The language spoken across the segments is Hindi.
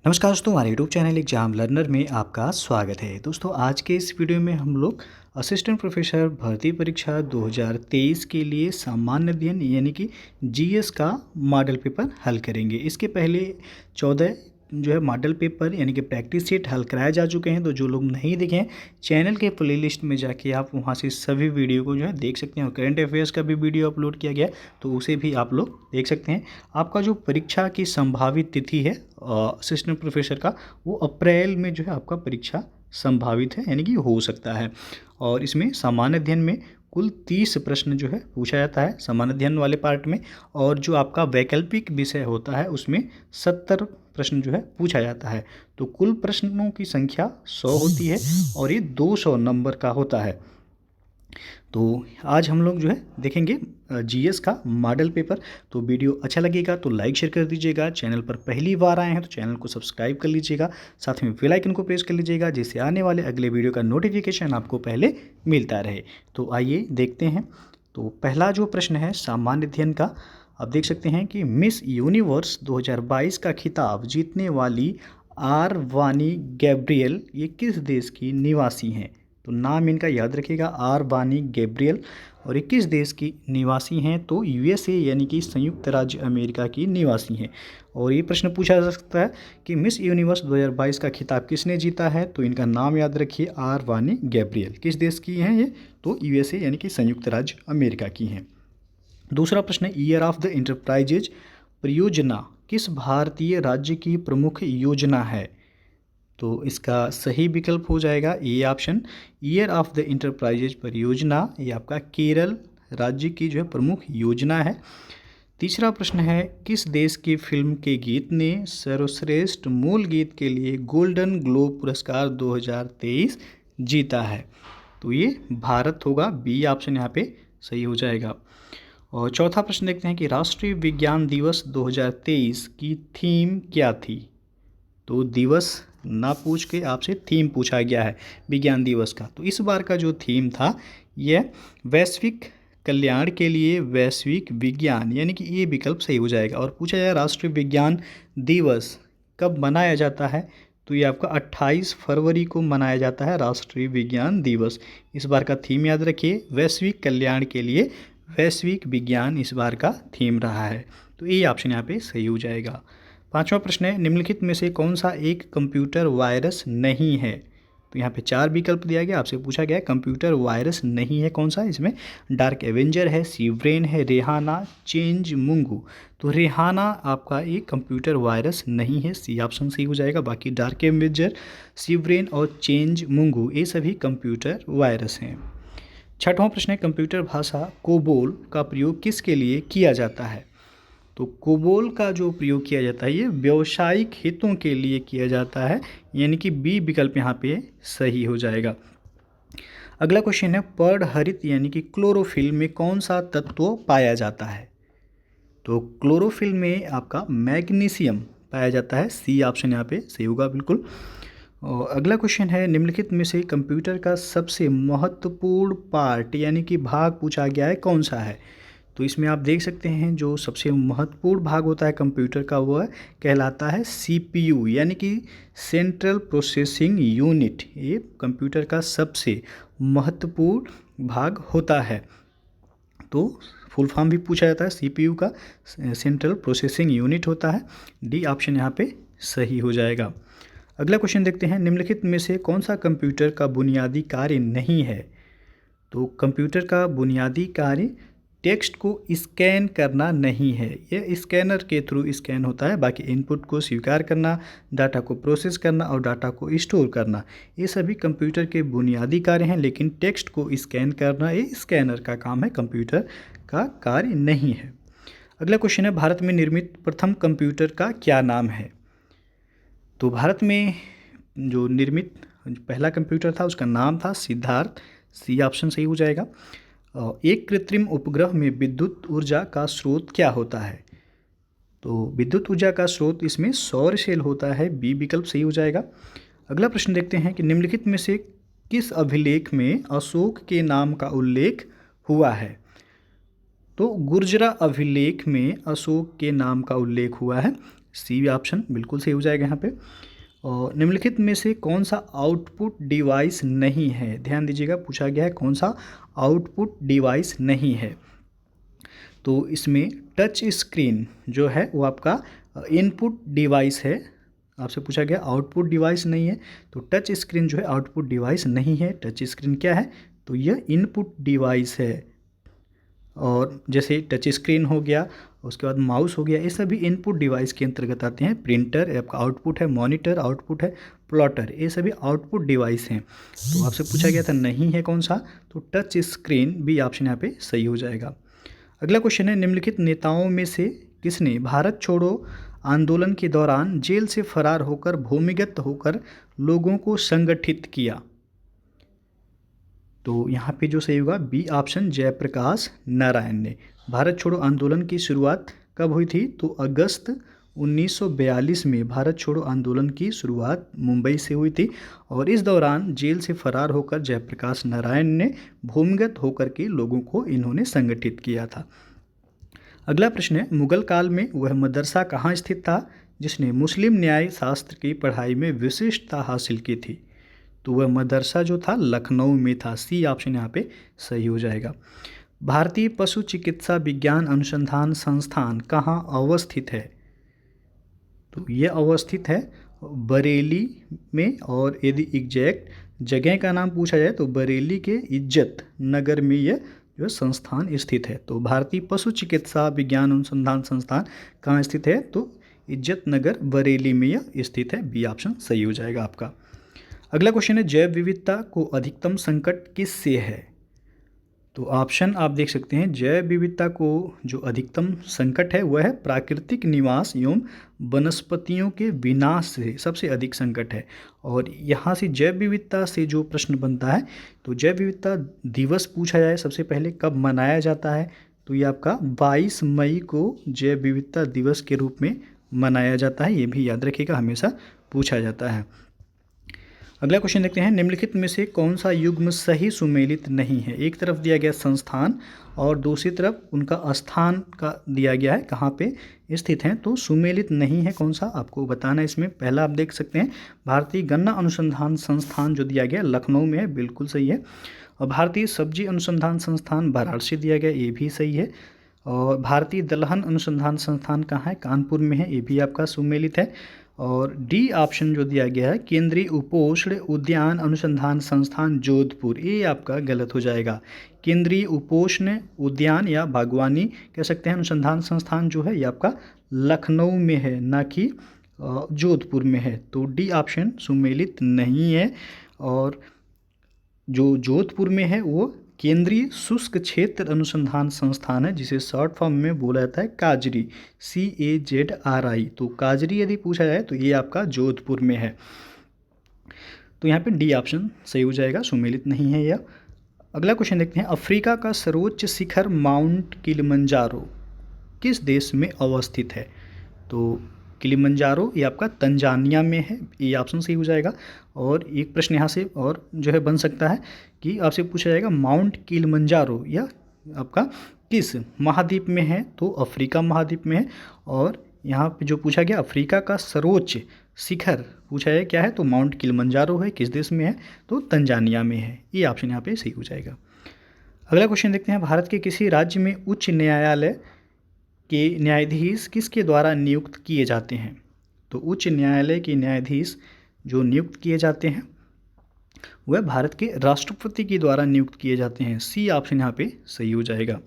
नमस्कार दोस्तों, हमारे यूट्यूब चैनल एग्जाम लर्नर में आपका स्वागत है। दोस्तों, आज के इस वीडियो में हम लोग असिस्टेंट प्रोफेसर भर्ती परीक्षा 2023 के लिए सामान्य अध्ययन यानी कि जीएस का मॉडल पेपर हल करेंगे। इसके पहले 14 जो है मॉडल पेपर यानी कि प्रैक्टिस सेट हल कराए जा चुके हैं। तो जो लोग नहीं देखे हैं, चैनल के प्लेलिस्ट में जाके आप वहां से सभी वीडियो को जो है देख सकते हैं। और करंट अफेयर्स का भी वीडियो अपलोड किया गया है, तो उसे भी आप लोग देख सकते हैं। आपका जो परीक्षा की संभावित तिथि है असिस्टेंट प्रोफेसर का, वो अप्रैल में जो है आपका परीक्षा संभावित है यानी कि हो सकता है। और इसमें सामान्य अध्ययन में कुल 30 प्रश्न जो है पूछा जाता है सामान्य अध्ययन वाले पार्ट में। और जो आपका वैकल्पिक विषय होता है उसमें 70 प्रश्न जो है पूछा जाता है। तो कुल प्रश्नों की संख्या 100 होती है और ये 200 नंबर का होता है। तो आज हम लोग जो है देखेंगे जीएस का मॉडल पेपर। तो वीडियो अच्छा लगेगा तो लाइक शेयर कर दीजिएगा। चैनल पर पहली बार आए हैं तो चैनल को सब्सक्राइब कर लीजिएगा, साथ में बेल आइकन को प्रेस कर लीजिएगा, जिससे आने वाले अगले वीडियो का नोटिफिकेशन आपको पहले मिलता रहे। तो आइए देखते हैं। तो पहला जो प्रश्न है सामान्य अध्ययन का, आप देख सकते हैं कि मिस यूनिवर्स 2022 का खिताब जीतने वाली आर वानी गैब्रियल ये किस देश की निवासी हैं। तो नाम इनका याद रखिएगा, आर वानी गैब्रियल। और 21 देश की निवासी हैं, तो यूएसए यानी कि संयुक्त राज्य अमेरिका की निवासी हैं। और ये प्रश्न पूछा जा सकता है कि मिस यूनिवर्स 2022 का खिताब किसने जीता है। तो इनका नाम याद रखिए, आर वानी गैब्रियल। किस देश की हैं ये, तो यूएसए यानी कि संयुक्त राज्य अमेरिका की हैं। दूसरा प्रश्न है, ईयर ऑफ द इंटरप्राइजेज परियोजना किस भारतीय राज्य की प्रमुख योजना है। तो इसका सही विकल्प हो जाएगा A option, year of the enterprises परियोजना। ये आपका केरल राज्य की जो है प्रमुख योजना है। तीसरा प्रश्न है, किस देश की फिल्म के गीत ने सर्वश्रेष्ठ मूल गीत के लिए गोल्डन ग्लोब पुरस्कार 2023 जीता है। तो ये भारत होगा, बी ऑप्शन यहाँ पे सही हो जाएगा। और चौथा प्रश्न देखते हैं कि राष्ट्रीय विज्ञान दिवस 2023 की थीम क्या थी। तो दिवस ना पूछ के आपसे थीम पूछा गया है विज्ञान दिवस का। तो इस बार का जो थीम था यह वैश्विक कल्याण के लिए वैश्विक विज्ञान, यानी कि ये विकल्प सही हो जाएगा। और पूछा जाए राष्ट्रीय विज्ञान दिवस कब मनाया जाता है, तो ये आपका 28 फरवरी को मनाया जाता है राष्ट्रीय विज्ञान दिवस। इस बार का थीम याद रखिए, वैश्विक कल्याण के लिए वैश्विक विज्ञान इस बार का थीम रहा है। तो ये ऑप्शन यहाँ पे सही हो जाएगा। पांचवा प्रश्न है, निम्नलिखित में से कौन सा एक कंप्यूटर वायरस नहीं है। तो यहाँ पे 4 विकल्प दिया गया, आपसे पूछा गया कंप्यूटर वायरस नहीं है कौन सा। इसमें डार्क एवेंजर है, सीब्रेन है, रेहाना, चेंज मुंगू। तो रेहाना आपका एक कंप्यूटर वायरस नहीं है, सी ऑप्शन सही हो जाएगा। बाकी डार्क एवेंजर, सीब्रेन और चेंज मुंगू ये सभी कंप्यूटर वायरस हैं। छठवां प्रश्न है, कंप्यूटर भाषा कोबोल का प्रयोग किसके लिए किया जाता है। तो कोबोल का जो प्रयोग किया जाता है ये व्यावसायिक हितों के लिए किया जाता है, यानी कि बी विकल्प यहाँ पे सही हो जाएगा। अगला क्वेश्चन है, पर्णहरित यानी कि क्लोरोफिल में कौन सा तत्व पाया जाता है। तो क्लोरोफिल में आपका मैग्नीशियम पाया जाता है, सी ऑप्शन यहाँ पे सही होगा बिल्कुल। और अगला क्वेश्चन है, निम्नलिखित में से कंप्यूटर का सबसे महत्वपूर्ण पार्ट यानी कि भाग पूछा गया है कौन सा है। तो इसमें आप देख सकते हैं जो सबसे महत्वपूर्ण भाग होता है कंप्यूटर का वह कहलाता है सीपीयू यानी कि सेंट्रल प्रोसेसिंग यूनिट। ये कंप्यूटर का सबसे महत्वपूर्ण भाग होता है। तो फुल फॉर्म भी पूछा जाता है सीपीयू का, सेंट्रल प्रोसेसिंग यूनिट होता है। डी ऑप्शन यहाँ पे सही हो जाएगा। अगला क्वेश्चन देखते हैं, निम्नलिखित में से कौन सा कंप्यूटर का बुनियादी कार्य नहीं है। तो कंप्यूटर का बुनियादी कार्य टेक्स्ट को स्कैन करना नहीं है, यह स्कैनर के थ्रू स्कैन होता है। बाकी इनपुट को स्वीकार करना, डाटा को प्रोसेस करना और डाटा को स्टोर करना, ये सभी कंप्यूटर के बुनियादी कार्य हैं। लेकिन टेक्स्ट को स्कैन करना ये स्कैनर का काम है, कंप्यूटर का कार्य नहीं है। अगला क्वेश्चन है, भारत में निर्मित प्रथम कंप्यूटर का क्या नाम है। तो भारत में जो निर्मित पहला कंप्यूटर था उसका नाम था सिद्धार्थ, सी ऑप्शन सही हो जाएगा। एक कृत्रिम उपग्रह में विद्युत ऊर्जा का स्रोत क्या होता है। तो विद्युत ऊर्जा का स्रोत इसमें सौर सेल होता है, बी विकल्प सही हो जाएगा। अगला प्रश्न देखते हैं कि निम्नलिखित में से किस अभिलेख में अशोक के नाम का उल्लेख हुआ है। तो गुर्जरा अभिलेख में अशोक के नाम का उल्लेख हुआ है, सी ऑप्शन बिल्कुल सही हो जाएगा यहाँ पे। और निम्नलिखित में से कौन सा आउटपुट डिवाइस नहीं है, ध्यान दीजिएगा, पूछा गया है कौन सा आउटपुट डिवाइस नहीं है। तो इसमें टच स्क्रीन जो है वो आपका इनपुट डिवाइस है। आपसे पूछा गया आउटपुट डिवाइस नहीं है, तो टच स्क्रीन जो है आउटपुट डिवाइस नहीं है। टच स्क्रीन क्या है, तो यह इनपुट डिवाइस है। और जैसे टच स्क्रीन हो गया, उसके बाद माउस हो गया, ये सभी इनपुट डिवाइस के अंतर्गत आते हैं। प्रिंटर आपका आउटपुट है, मॉनिटर आउटपुट है, प्लॉटर, ये सभी आउटपुट डिवाइस हैं। तो आपसे पूछा गया था नहीं है कौन सा, तो टच स्क्रीन भी ऑप्शन यहाँ पे सही हो जाएगा। अगला क्वेश्चन है, निम्नलिखित नेताओं में से किसने भारत छोड़ो आंदोलन के दौरान जेल से फरार होकर भूमिगत होकर लोगों को संगठित किया? तो यहाँ पे जो सही होगा बी ऑप्शन, जयप्रकाश नारायण ने। भारत छोड़ो आंदोलन की शुरुआत कब हुई थी, तो अगस्त 1942 में भारत छोड़ो आंदोलन की शुरुआत मुंबई से हुई थी। और इस दौरान जेल से फरार होकर जयप्रकाश नारायण ने भूमिगत होकर के लोगों को इन्होंने संगठित किया था। अगला प्रश्न है, मुगल काल में वह मदरसा कहाँ स्थित था जिसने मुस्लिम न्याय शास्त्र की पढ़ाई में विशिष्टता हासिल की थी? तो वह मदरसा जो था लखनऊ में था। सी ऑप्शन यहाँ पे सही हो जाएगा। भारतीय पशु चिकित्सा विज्ञान अनुसंधान संस्थान कहाँ अवस्थित है? तो यह अवस्थित है बरेली में। और यदि एग्जैक्ट जगह का नाम पूछा जाए तो बरेली के इज्जत नगर में यह जो संस्थान स्थित है। तो भारतीय पशु चिकित्सा विज्ञान अनुसंधान संस्थान कहाँ स्थित है, तो इज्जत नगर बरेली में यह स्थित है। बी ऑप्शन सही हो जाएगा आपका। अगला क्वेश्चन है, जैव विविधता को अधिकतम संकट किससे है? तो ऑप्शन आप देख सकते हैं, जैव विविधता को जो अधिकतम संकट है वह है प्राकृतिक निवास एवं वनस्पतियों के विनाश से सबसे अधिक संकट है। और यहाँ से जैव विविधता से जो प्रश्न बनता है, तो जैव विविधता दिवस पूछा जाए सबसे पहले कब मनाया जाता है, तो ये आपका 22 मई को जैव विविधता दिवस के रूप में मनाया जाता है। ये भी याद रखिएगा, हमेशा पूछा जाता है। अगला क्वेश्चन देखते हैं, निम्नलिखित में से कौन सा युग्म सही सुमेलित नहीं है? एक तरफ दिया गया संस्थान और दूसरी तरफ उनका स्थान का दिया गया है, कहाँ पे स्थित हैं, तो सुमेलित नहीं है कौन सा, आपको बताना है। इसमें पहला आप देख सकते हैं भारतीय गन्ना अनुसंधान संस्थान जो दिया गया लखनऊ में है, बिल्कुल सही है। और भारतीय सब्जी अनुसंधान संस्थान वाराणसी दिया गया, ये भी सही है। और भारतीय दलहन अनुसंधान संस्थान कहाँ है, कानपुर में है, ये भी आपका सुमेलित है। और डी ऑप्शन जो दिया गया है केंद्रीय उपोष्ण उद्यान अनुसंधान संस्थान जोधपुर, ये आपका गलत हो जाएगा। केंद्रीय उपोष्ण उद्यान या बागवानी कह सकते हैं अनुसंधान संस्थान जो है ये आपका लखनऊ में है, ना कि जोधपुर में है। तो डी ऑप्शन सुमेलित नहीं है। और जो जोधपुर में है वो केंद्रीय शुष्क क्षेत्र अनुसंधान संस्थान है, जिसे शॉर्ट फॉर्म में बोला जाता है काजरी, CAZRI। तो काजरी यदि पूछा जाए तो ये आपका जोधपुर में है। तो यहाँ पे डी ऑप्शन सही हो जाएगा, सुमेलित नहीं है यह। अगला क्वेश्चन देखते हैं, अफ्रीका का सर्वोच्च शिखर माउंट किलिमंजारो किस देश में अवस्थित है? तो किलिमंजारो ये आपका तंजानिया में है, ये ऑप्शन सही हो जाएगा। और एक प्रश्न यहाँ से और जो है बन सकता है कि आपसे पूछा जाएगा माउंट किलिमंजारो यह आपका किस महाद्वीप में है, तो अफ्रीका महाद्वीप में है। और यहाँ पे जो पूछा गया अफ्रीका का सर्वोच्च शिखर पूछा है क्या है, तो माउंट किलिमंजारो है, किस देश में है, तो तंजानिया में है। ये ऑप्शन यहाँ पे सही हो जाएगा। अगला क्वेश्चन देखते हैं, भारत के किसी राज्य में उच्च न्यायालय के न्यायाधीश किसके द्वारा नियुक्त किए जाते हैं? तो उच्च न्यायालय के न्यायाधीश जो नियुक्त किए जाते हैं वह भारत के राष्ट्रपति के द्वारा नियुक्त किए जाते हैं। सी ऑप्शन यहाँ पे सही हो जाएगा।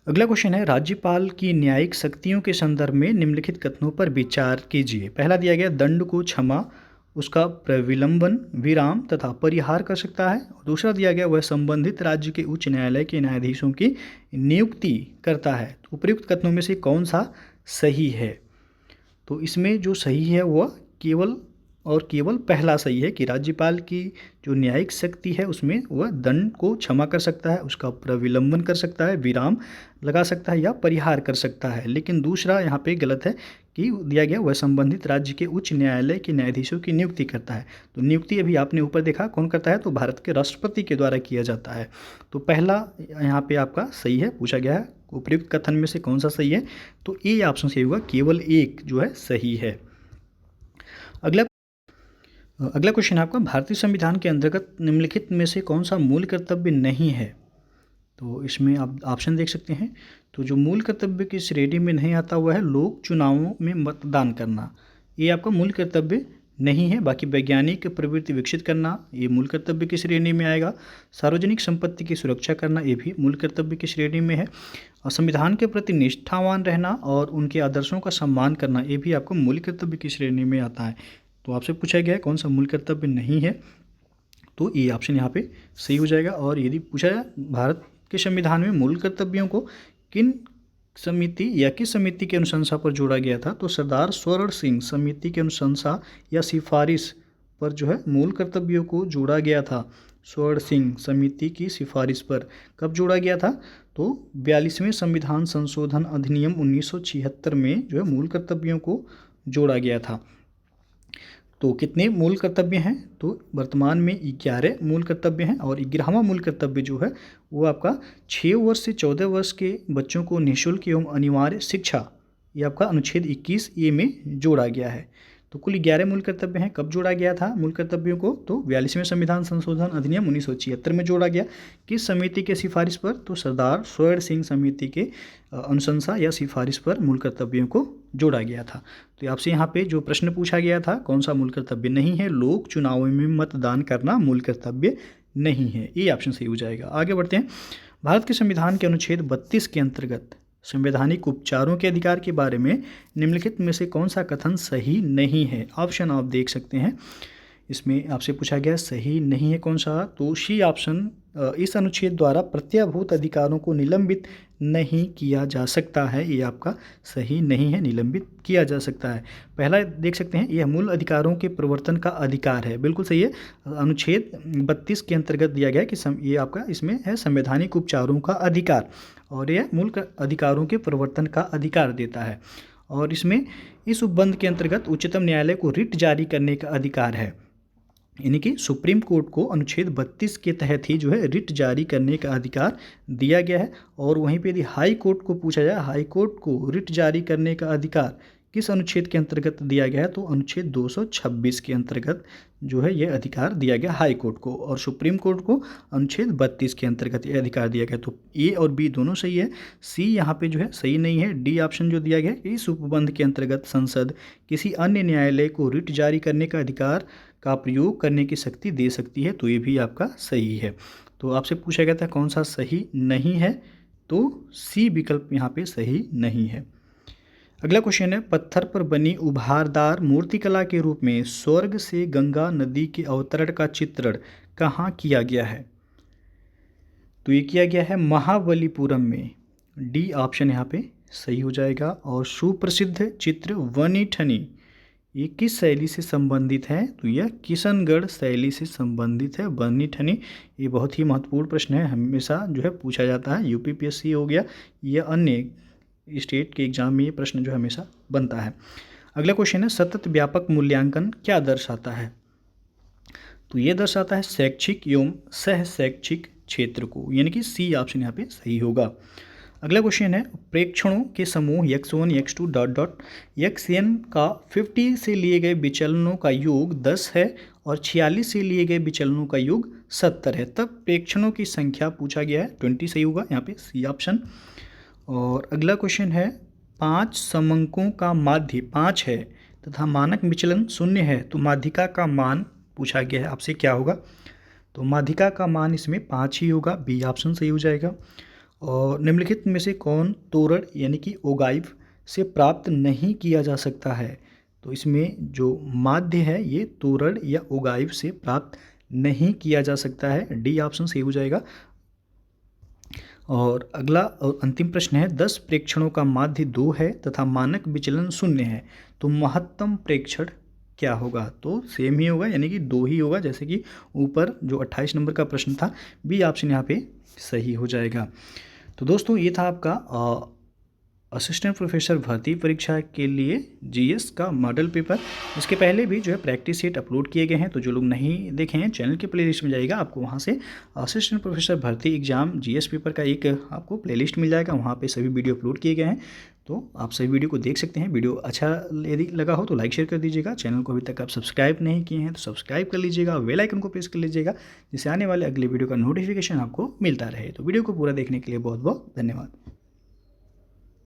अगला क्वेश्चन है, राज्यपाल की न्यायिक शक्तियों के संदर्भ में निम्नलिखित कथनों पर विचार कीजिए। पहला दिया गया दंड को क्षमा, उसका प्रविलंबन, विराम तथा परिहार कर सकता है। दूसरा दिया गया वह संबंधित राज्य के उच्च न्यायालय के न्यायाधीशों की नियुक्ति करता है। तो उपयुक्त कथनों में से कौन सा सही है? तो इसमें जो सही है वह केवल पहला सही है कि राज्यपाल की जो न्यायिक शक्ति है उसमें वह दंड को क्षमा कर सकता है, उसका प्रविलंबन कर सकता है, विराम लगा सकता है या परिहार कर सकता है। लेकिन दूसरा यहाँ पे गलत है कि दिया गया वह संबंधित राज्य के उच्च न्यायालय के न्यायाधीशों की नियुक्ति करता है। तो नियुक्ति अभी आपने ऊपर देखा कौन करता है, तो भारत के राष्ट्रपति के द्वारा किया जाता है। तो पहला यहाँ पे आपका सही है, पूछा गया है उपयुक्त कथन में से कौन सा सही है? तो ए ऑप्शन सही होगा, केवल एक जो है सही है। अगला अगला क्वेश्चन है आपका, भारतीय संविधान के अंतर्गत निम्नलिखित में से कौन सा मूल कर्तव्य नहीं है? तो इसमें आप ऑप्शन देख सकते हैं। तो जो मूल कर्तव्य की श्रेणी में नहीं आता हुआ है लोक चुनावों में मतदान करना, ये आपका मूल कर्तव्य नहीं है। बाकी वैज्ञानिक प्रवृत्ति विकसित करना, ये मूल कर्तव्य की श्रेणी में आएगा। सार्वजनिक संपत्ति की सुरक्षा करना, ये भी मूल कर्तव्य की श्रेणी में है। और संविधान के प्रति निष्ठावान रहना और उनके आदर्शों का सम्मान करना, ये भी आपको मूल कर्तव्य की श्रेणी में आता है। तो आपसे पूछा गया है कौन सा मूल कर्तव्य नहीं है, तो ये ऑप्शन यहाँ पे सही हो जाएगा। और यदि पूछा जाए भारत के संविधान में मूल कर्तव्यों को किन समिति या किस समिति की अनुशंसा पर जोड़ा गया था, तो सरदार स्वर्ण सिंह समिति की अनुशंसा या सिफारिश पर जो है मूल कर्तव्यों को जोड़ा गया था। स्वर्ण सिंह समिति की सिफारिश पर कब जोड़ा गया था? तो 42वें संविधान संशोधन अधिनियम 1976 में जो है मूल कर्तव्यों को जोड़ा गया था। तो कितने मूल कर्तव्य हैं? तो वर्तमान में 11 मूल कर्तव्य हैं और 11वां मूल कर्तव्य जो है वो आपका 6 वर्ष से 14 वर्ष के बच्चों को निःशुल्क एवं अनिवार्य शिक्षा, ये आपका अनुच्छेद 21A में जोड़ा गया है। तो कुल 11 मूल कर्तव्य हैं। कब जोड़ा गया था मूल कर्तव्यों को? तो 42वें संविधान संशोधन अधिनियम 1976 में जोड़ा गया। किस समिति के सिफारिश पर? तो सरदार स्वर्ण सिंह समिति के अनुशंसा या सिफारिश पर मूल कर्तव्यों को जोड़ा गया था। तो आपसे यहाँ पे जो प्रश्न पूछा गया था कौन सा मूल कर्तव्य नहीं है, लोक चुनावों में मतदान करना मूल कर्तव्य नहीं है, ये ऑप्शन सही हो जाएगा। आगे बढ़ते हैं। भारत के संविधान के अनुच्छेद 32 के अंतर्गत संवैधानिक उपचारों के अधिकार के बारे में निम्नलिखित में से कौन सा कथन सही नहीं है? ऑप्शन आप देख सकते हैं। इसमें आपसे पूछा गया सही नहीं है कौन सा, तो सी ऑप्शन, इस अनुच्छेद द्वारा प्रत्याभूत अधिकारों को निलंबित नहीं किया जा सकता है, ये आपका सही नहीं है, निलंबित किया जा सकता है। पहला देख सकते हैं, यह मूल अधिकारों के प्रवर्तन का अधिकार है, बिल्कुल सही है। अनुच्छेद 32 के अंतर्गत दिया गया कि ये आपका इसमें है संवैधानिक उपचारों का अधिकार, और यह मूल अधिकारों के प्रवर्तन का अधिकार देता है। और इसमें इस उपबंध के अंतर्गत उच्चतम न्यायालय को रिट जारी करने का अधिकार है, यानी कि सुप्रीम कोर्ट को अनुच्छेद 32 के तहत ही जो है रिट जारी करने का अधिकार दिया गया है। और वहीं पे यदि हाई कोर्ट को पूछा जाए, हाई कोर्ट को रिट जारी करने का अधिकार किस अनुच्छेद के अंतर्गत दिया गया है, तो अनुच्छेद 226 के अंतर्गत जो है ये अधिकार दिया गया हाई कोर्ट को, और सुप्रीम कोर्ट को अनुच्छेद 32 के अंतर्गत ये अधिकार दिया गया। तो ए और बी दोनों सही है, सी यहाँ पे जो है सही नहीं है। डी ऑप्शन जो दिया गया इस उपबंध के अंतर्गत संसद किसी अन्य न्यायालय को रिट जारी करने का अधिकार का प्रयोग करने की शक्ति दे सकती है, तो ये भी आपका सही है। तो आपसे पूछा गया था कौन सा सही नहीं है, तो सी विकल्प यहाँ पे सही नहीं है। अगला क्वेश्चन है, पत्थर पर बनी उभारदार मूर्तिकला के रूप में स्वर्ग से गंगा नदी के अवतरण का चित्रण कहाँ किया गया है? तो ये किया गया है महाबलीपुरम में, डी ऑप्शन यहाँ पे सही हो जाएगा। और सुप्रसिद्ध चित्र वनी ठनी, ये किस शैली से संबंधित है? तो यह किशनगढ़ शैली से संबंधित है बनी ठनी। ये बहुत ही महत्वपूर्ण प्रश्न है, हमेशा जो है पूछा जाता है, यूपीपीएससी हो गया या अन्य स्टेट के एग्जाम में ये प्रश्न जो हमेशा बनता है। अगला क्वेश्चन है, सतत व्यापक मूल्यांकन क्या दर्शाता है? तो ये दर्शाता है शैक्षिक एवं सह शैक्षिक क्षेत्र को, यानी कि सी ऑप्शन यहाँ पे सही होगा। अगला क्वेश्चन है, प्रेक्षणों के समूह x1 x2 xn का 50 से लिए गए विचलनों का योग 10 है और 46 से लिए गए विचलनों का योग 70 है, तब प्रेक्षणों की संख्या पूछा गया है, 20 सही होगा यहाँ पे सी ऑप्शन। और अगला क्वेश्चन है, 5 समंकों का माध्य 5 है तथा मानक विचलन 0 है, तो माध्यिका का मान पूछा गया है आपसे क्या होगा? तो माध्यिका का मान इसमें 5 ही होगा, बी ऑप्शन सही हो जाएगा। और निम्नलिखित में से कौन तोरण यानी कि ओगाइव से प्राप्त नहीं किया जा सकता है? तो इसमें जो माध्य है ये तोरण या ओगाइव से प्राप्त नहीं किया जा सकता है, डी ऑप्शन सही हो जाएगा। और अगला और अंतिम प्रश्न है, 10 प्रेक्षणों का माध्य 2 है तथा मानक विचलन 0 है, तो महत्तम प्रेक्षण क्या होगा? तो सेम ही होगा, यानी कि 2 ही होगा, जैसे कि ऊपर जो 28 नंबर का प्रश्न था, बी ऑप्शन यहाँ पे सही हो जाएगा। तो दोस्तों ये था आपका असिस्टेंट प्रोफेसर भर्ती परीक्षा के लिए जीएस का मॉडल पेपर, इसके पहले भी जो है प्रैक्टिस सेट अपलोड किए गए हैं। तो जो लोग नहीं देखे हैं चैनल के प्लेलिस्ट में जाइएगा, आपको वहां से असिस्टेंट प्रोफेसर भर्ती एग्जाम जीएस पेपर का एक आपको प्लेलिस्ट मिल जाएगा, वहां पे सभी वीडियो अपलोड किए गए हैं। तो आप सभी वीडियो को देख सकते हैं। वीडियो अच्छा यदि लगा हो तो लाइक शेयर कर दीजिएगा। चैनल को अभी तक आप सब्सक्राइब नहीं किए हैं तो सब्सक्राइब कर लीजिएगा, बेल आइकन को प्रेस कर लीजिएगा, जिससे आने वाले अगले वीडियो का नोटिफिकेशन आपको मिलता रहे। तो वीडियो को पूरा देखने के लिए बहुत बहुत धन्यवाद।